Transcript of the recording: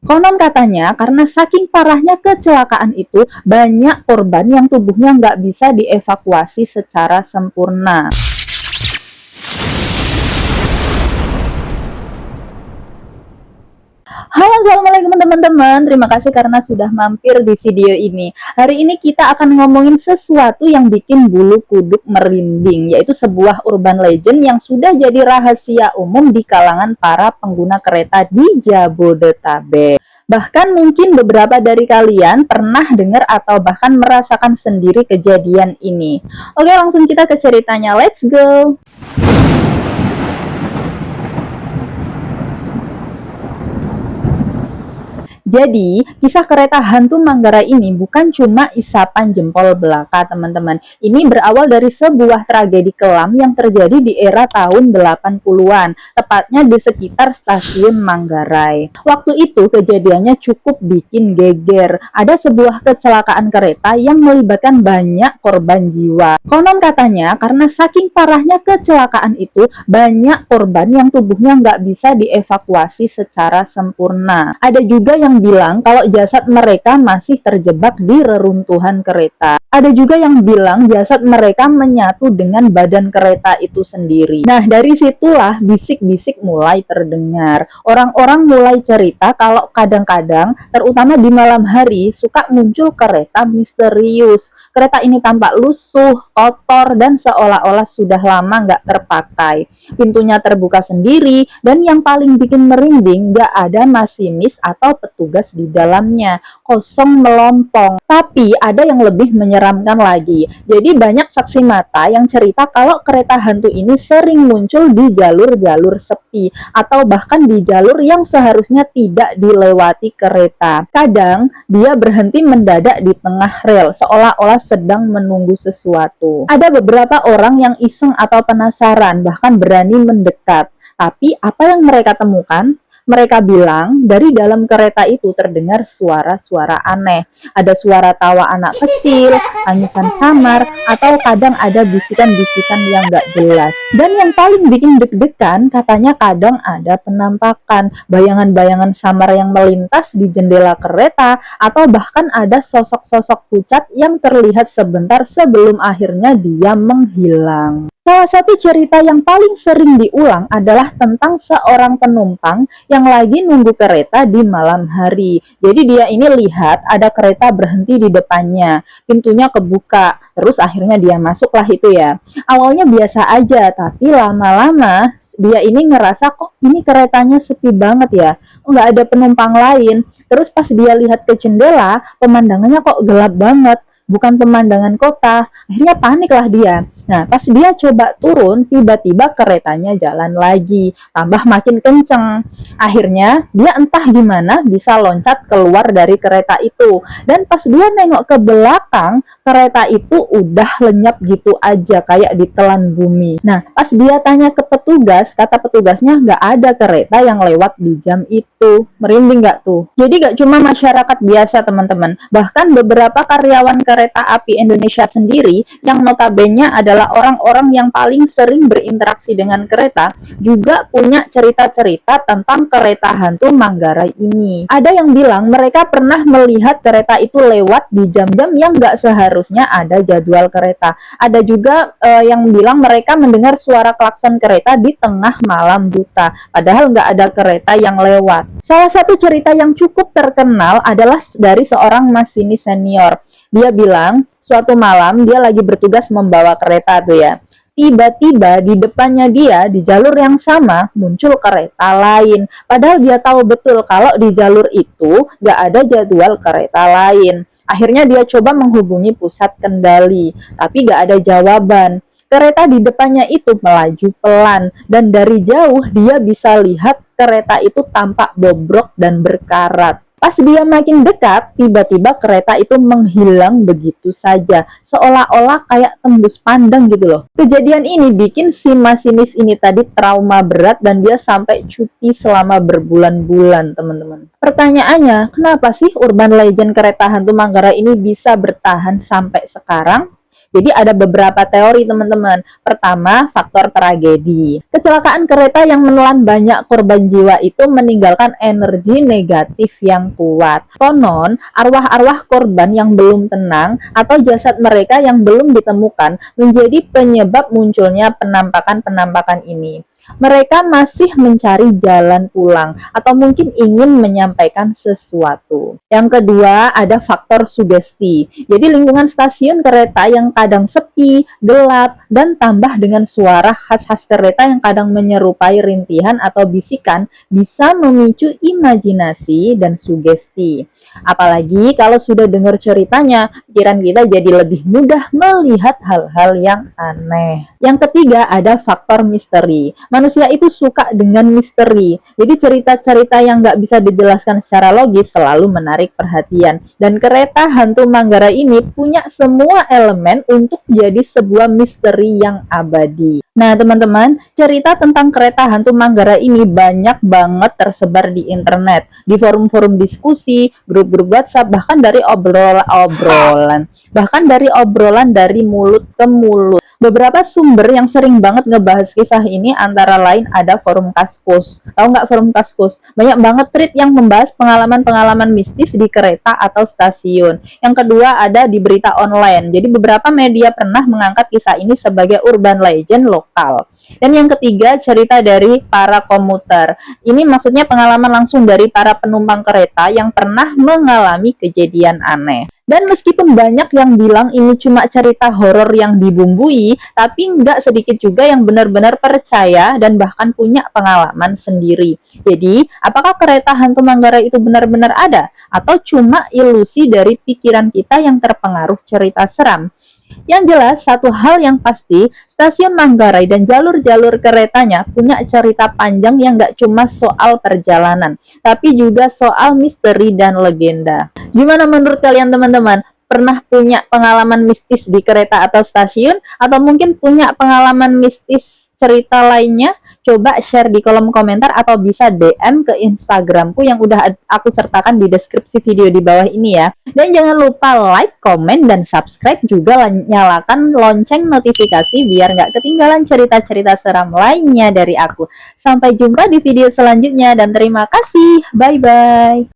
Konon katanya karena saking parahnya kecelakaan itu, banyak korban yang tubuhnya nggak bisa dievakuasi secara sempurna. Halo, assalamualaikum teman-teman. Terima kasih karena sudah mampir di video ini. Hari ini kita akan ngomongin sesuatu yang bikin bulu kuduk merinding, yaitu sebuah urban legend yang sudah jadi rahasia umum di kalangan para pengguna kereta di Jabodetabek. Bahkan mungkin beberapa dari kalian pernah dengar atau bahkan merasakan sendiri kejadian ini. Oke, langsung kita ke ceritanya. Let's go! Jadi, kisah kereta hantu Manggarai ini bukan cuma isapan jempol belaka, teman-teman. Ini berawal dari sebuah tragedi kelam yang terjadi di era tahun 80-an, tepatnya di sekitar stasiun Manggarai. Waktu itu kejadiannya cukup bikin geger. Ada sebuah kecelakaan kereta yang melibatkan banyak korban jiwa. Konon katanya karena saking parahnya kecelakaan itu, banyak korban yang tubuhnya nggak bisa dievakuasi secara sempurna. Ada juga yang bilang kalau jasad mereka masih terjebak di reruntuhan kereta. Ada juga yang bilang jasad mereka menyatu dengan badan kereta itu sendiri. Nah, dari situlah bisik-bisik mulai terdengar. Orang-orang mulai cerita kalau kadang-kadang, terutama di malam hari, suka muncul kereta misterius. Kereta ini tampak lusuh, kotor, dan seolah-olah sudah lama nggak terpakai. Pintunya terbuka sendiri, dan yang paling bikin merinding, nggak ada masinis atau petugas di dalamnya, kosong melompong. Tapi ada yang lebih menyeramkan lagi. Jadi banyak saksi mata yang cerita kalau kereta hantu ini sering muncul di jalur-jalur sepi, atau bahkan di jalur yang seharusnya tidak dilewati kereta. Kadang dia berhenti mendadak di tengah rel, seolah-olah sedang menunggu sesuatu. Ada beberapa orang yang iseng atau penasaran, bahkan berani mendekat. Tapi apa yang mereka temukan? Mereka bilang dari dalam kereta itu terdengar suara-suara aneh. Ada suara tawa anak kecil, tangisan samar, atau kadang ada bisikan-bisikan yang gak jelas. Dan yang paling bikin deg-degan, katanya kadang ada penampakan, bayangan-bayangan samar yang melintas di jendela kereta, atau bahkan ada sosok-sosok pucat yang terlihat sebentar sebelum akhirnya dia menghilang. Salah satu cerita yang paling sering diulang adalah tentang seorang penumpang yang lagi nunggu kereta di malam hari. Jadi dia ini lihat ada kereta berhenti di depannya, pintunya kebuka, terus akhirnya dia masuklah itu ya. Awalnya biasa aja, tapi lama-lama dia ini ngerasa kok ini keretanya sepi banget ya, nggak ada penumpang lain. Terus pas dia lihat ke jendela, pemandangannya kok gelap banget, bukan pemandangan kota. Akhirnya paniklah dia. Nah, pas dia coba turun, tiba-tiba keretanya jalan lagi, tambah makin kenceng. Akhirnya, dia entah gimana bisa loncat keluar dari kereta itu. Dan pas dia nengok ke belakang, kereta itu udah lenyap gitu aja, kayak ditelan bumi. Nah, pas dia tanya ke petugas, kata petugasnya nggak ada kereta yang lewat di jam itu. Merinding nggak tuh? Jadi nggak cuma masyarakat biasa, teman-teman. Bahkan beberapa karyawan kereta api Indonesia sendiri yang notabene adalah orang-orang yang paling sering berinteraksi dengan kereta juga punya cerita-cerita tentang kereta hantu Manggarai ini. Ada yang bilang mereka pernah melihat kereta itu lewat di jam-jam yang nggak seharusnya ada jadwal kereta. Ada juga yang bilang mereka mendengar suara klakson kereta di tengah malam buta, padahal nggak ada kereta yang lewat. Salah satu cerita yang cukup terkenal adalah dari seorang masinis senior. Dia bilang, suatu malam dia lagi bertugas membawa kereta tuh ya. Tiba-tiba di depannya dia, di jalur yang sama, muncul kereta lain. Padahal dia tahu betul kalau di jalur itu nggak ada jadwal kereta lain. Akhirnya dia coba menghubungi pusat kendali, tapi nggak ada jawaban. Kereta di depannya itu melaju pelan, dan dari jauh dia bisa lihat kereta itu tampak bobrok dan berkarat. Pas dia makin dekat, tiba-tiba kereta itu menghilang begitu saja, seolah-olah kayak tembus pandang gitu loh. Kejadian ini bikin si masinis ini tadi trauma berat dan dia sampai cuti selama berbulan-bulan, teman-teman. Pertanyaannya, kenapa sih urban legend kereta hantu Manggarai ini bisa bertahan sampai sekarang? Jadi ada beberapa teori teman-teman. Pertama, faktor tragedi. Kecelakaan kereta yang menelan banyak korban jiwa itu meninggalkan energi negatif yang kuat. Konon, arwah-arwah korban yang belum tenang atau jasad mereka yang belum ditemukan menjadi penyebab munculnya penampakan-penampakan ini. Mereka masih mencari jalan pulang atau mungkin ingin menyampaikan sesuatu. Yang kedua, ada faktor sugesti. Jadi lingkungan stasiun kereta yang kadang sepi, gelap, dan tambah dengan suara khas-khas kereta yang kadang menyerupai rintihan atau bisikan bisa memicu imajinasi dan sugesti. Apalagi kalau sudah dengar ceritanya, pikiran kita jadi lebih mudah melihat hal-hal yang aneh. Yang ketiga, ada faktor misteri. Manusia itu suka dengan misteri. Jadi cerita-cerita yang nggak bisa dijelaskan secara logis selalu menarik perhatian. Dan kereta hantu Manggarai ini punya semua elemen untuk jadi sebuah misteri yang abadi. Nah teman-teman, cerita tentang kereta hantu Manggarai ini banyak banget tersebar di internet, di forum-forum diskusi, grup-grup WhatsApp, bahkan dari obrolan dari mulut ke mulut. Beberapa sumber yang sering banget ngebahas kisah ini antara lain ada forum Kaskus. Tahu nggak forum Kaskus? Banyak banget tweet yang membahas pengalaman-pengalaman mistis di kereta atau stasiun. Yang kedua ada di berita online. Jadi beberapa media pernah mengangkat kisah ini sebagai urban legend lokal. Dan yang ketiga cerita dari para komuter. Ini maksudnya pengalaman langsung dari para penumpang kereta yang pernah mengalami kejadian aneh. Dan meskipun banyak yang bilang ini cuma cerita horor yang dibumbui, tapi nggak sedikit juga yang benar-benar percaya dan bahkan punya pengalaman sendiri. Jadi, apakah kereta hantu Manggarai itu benar-benar ada? Atau cuma ilusi dari pikiran kita yang terpengaruh cerita seram? Yang jelas, satu hal yang pasti, stasiun Manggarai dan jalur-jalur keretanya punya cerita panjang yang nggak cuma soal perjalanan, tapi juga soal misteri dan legenda. Gimana menurut kalian teman-teman? Pernah punya pengalaman mistis di kereta atau stasiun? Atau mungkin punya pengalaman mistis cerita lainnya? Coba share di kolom komentar atau bisa DM ke Instagramku yang udah aku sertakan di deskripsi video di bawah ini ya. Dan jangan lupa like, komen, dan subscribe, juga nyalakan lonceng notifikasi biar nggak ketinggalan cerita-cerita seram lainnya dari aku. Sampai jumpa di video selanjutnya dan terima kasih. Bye-bye.